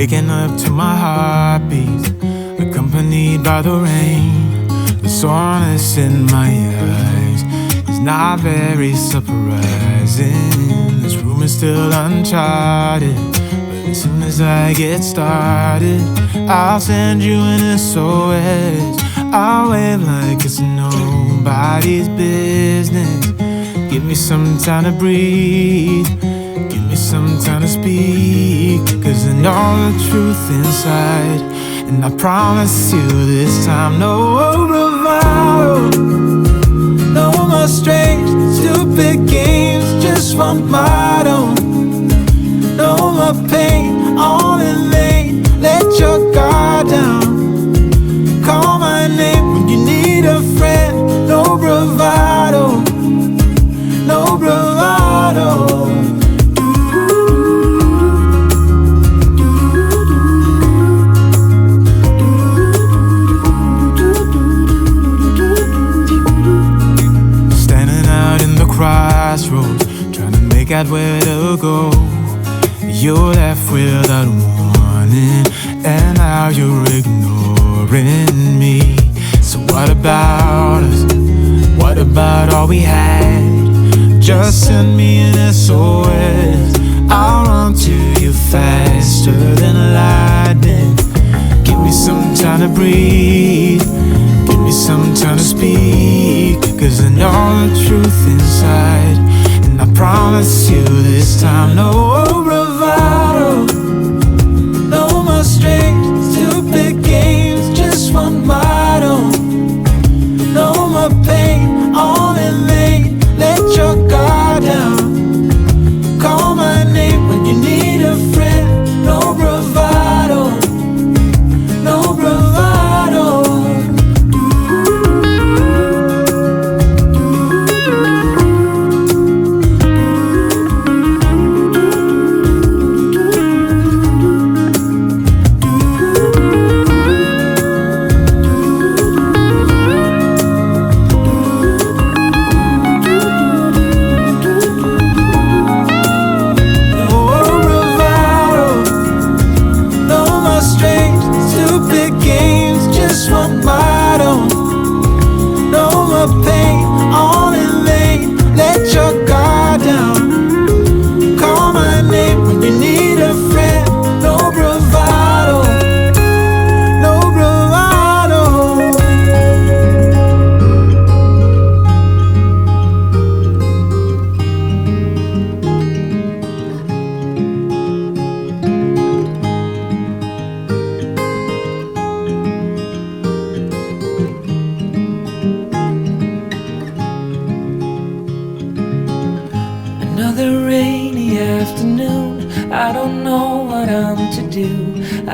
Waking up to my heartbeat, accompanied by the rain. The soreness in my eyes is not very surprising. This room is still uncharted, but as soon as I get started, I'll send you an SOS. I'll wave like it's nobody's business. Give me some time to breathe, give me some time to speak, 'cause I know the truth inside, and I promise you this time, no bravado, no more strange, stupid games, just one motto. No more pain, all in vain, let your guard down. Call my name when you need a friend, no bravado, no bravado. Standing out in the crossroads, trying to make out where to go. You're left without warning, and now you're ignoring me. So what about us? What about all we had? Just send me an SOS. I'll run to you faster than lightning. Give me some time to breathe, give me some time to speak, 'cause I know the truth inside, and I promise you this time, no bravado, no more strange, stupid games, just one motto. No more pain, all in vain, let your guard down. Call my name when you need a friend, no bravado, no bravado.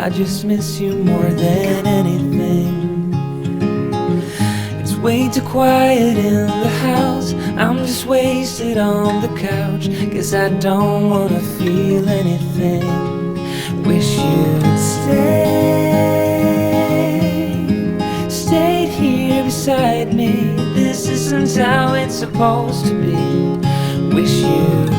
I just miss you more than anything. It's way too quiet in the house, I'm just wasted on the couch, 'cause I don't wanna feel anything. Wish you'd stayed here beside me. This isn't how it's supposed to be. Wish you'd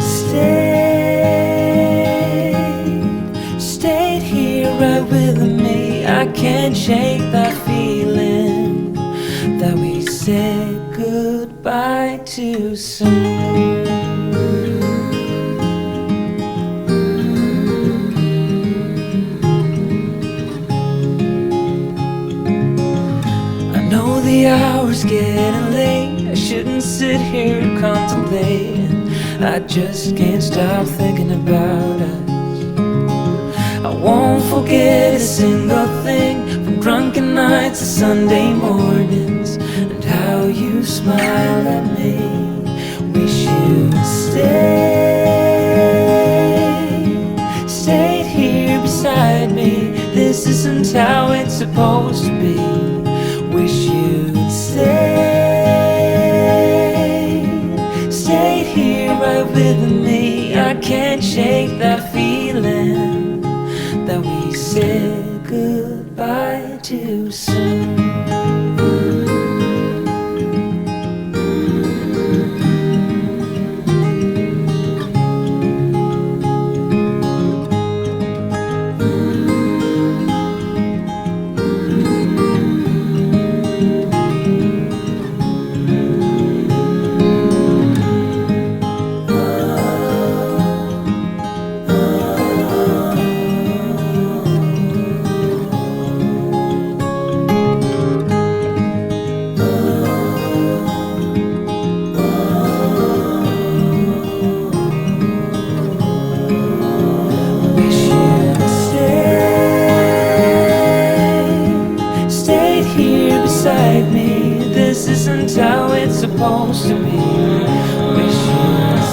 stayed here right with me. I can't shake that feeling that we said goodbye too soon. I know the hour's getting late, I shouldn't sit here contemplating. I just can't stop thinking about us. I won't forget a single thing, from drunken nights to Sunday mornings, and how you smile at me. Wish you'd stayed here beside me. This isn't how it's supposed to be. Wish you'd stayed here right with me. I can't shake that feeling that we said goodbye too soon. like me. This isn't how it's supposed to be. Wish you'd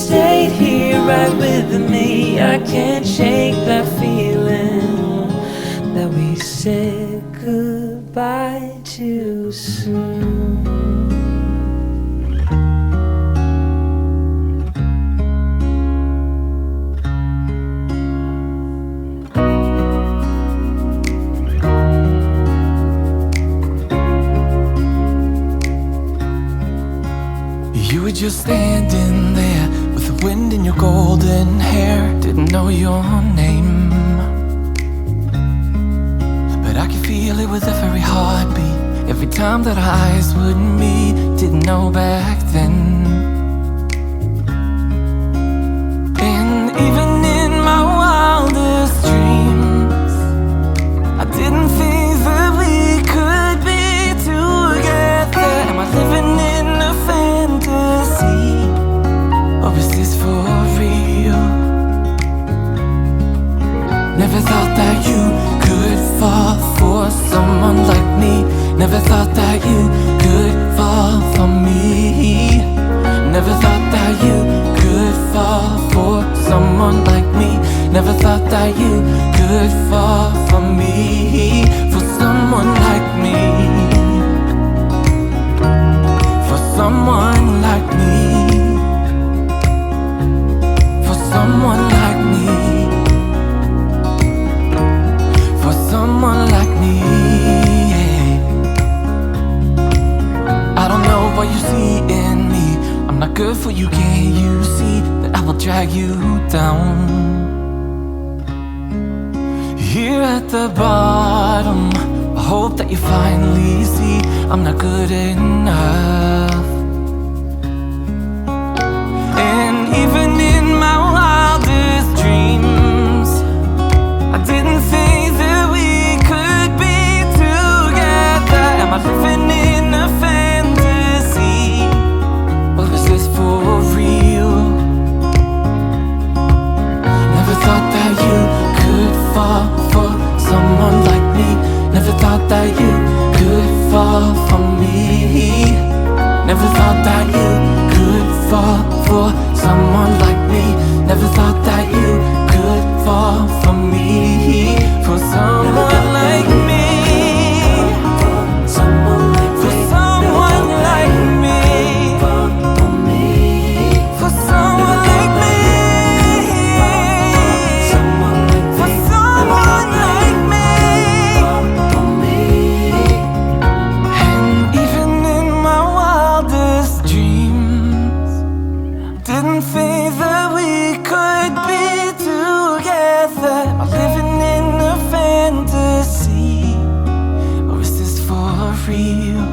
stayed here right with me. I can't shake that feeling that we said goodbye too soon. You were just standing there with the wind in your golden hair. Didn't know your name, but I could feel it with every heartbeat. Every time that our eyes would meet. Didn't know back then. And even in my wildest dreams, I didn't think that we could be together. Am I living in a fantasy, or is this for real? Never thought that you could fall for someone like me. Never thought that you could fall for me. Never thought that you could fall for someone like me. Never thought that you could fall for me. For someone like me. For someone like me. For someone like me. For someone like me. I don't know what you see in me. I'm not good for you, can't you see that I will drag you down? Here at the bottom, I hope that you finally see I'm not good enough. And even in my wildest dreams, I didn't think that we could be together. Am I living in a fantasy, or is this for real? Never thought that you could fall for someone like me. Never thought that you could fall for me. Never thought that you could fall for someone like me. Never thought that you could fall for me. For someone like me. Someone like For someone like me. for me. For someone like me. Someone like For someone like me. for me. And even in my wildest dreams, didn't think that we could be together. Am I living in a fantasy, or is this for real?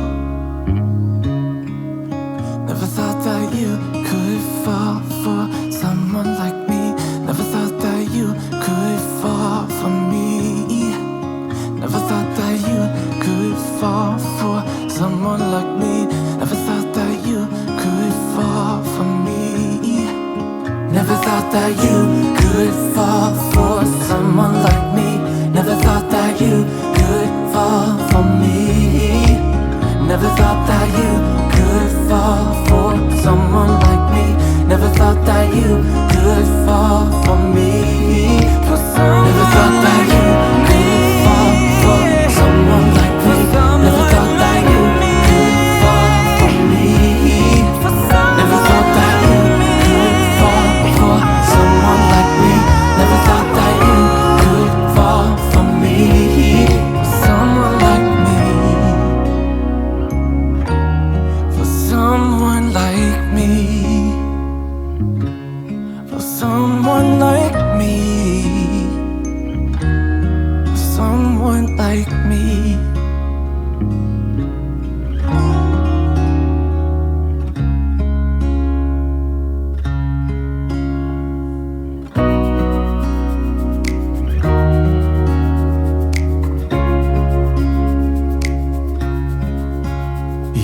Never thought that you could fall for someone like me. Never thought that you could fall for me. Never thought that you could fall for someone like me. Never thought that you could fall for me. Never thought that you could fall for someone like me. Never thought that you could fall for me. Never thought that you could fall for someone like me. Never thought that you could fall for me. For someone Never thought that you could fall for someone like me. Never thought that you could fall for me. Never thought that you could fall for someone like me. Never thought that you could fall for me. Someone like me. For someone like me. For someone like me. For someone like me.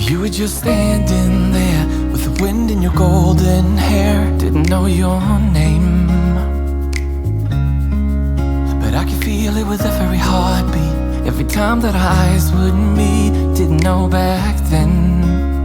You were just standing there with the wind in your golden hair. Didn't know your name, but I could feel it with every heartbeat. every time that our eyes would meet. Didn't know back then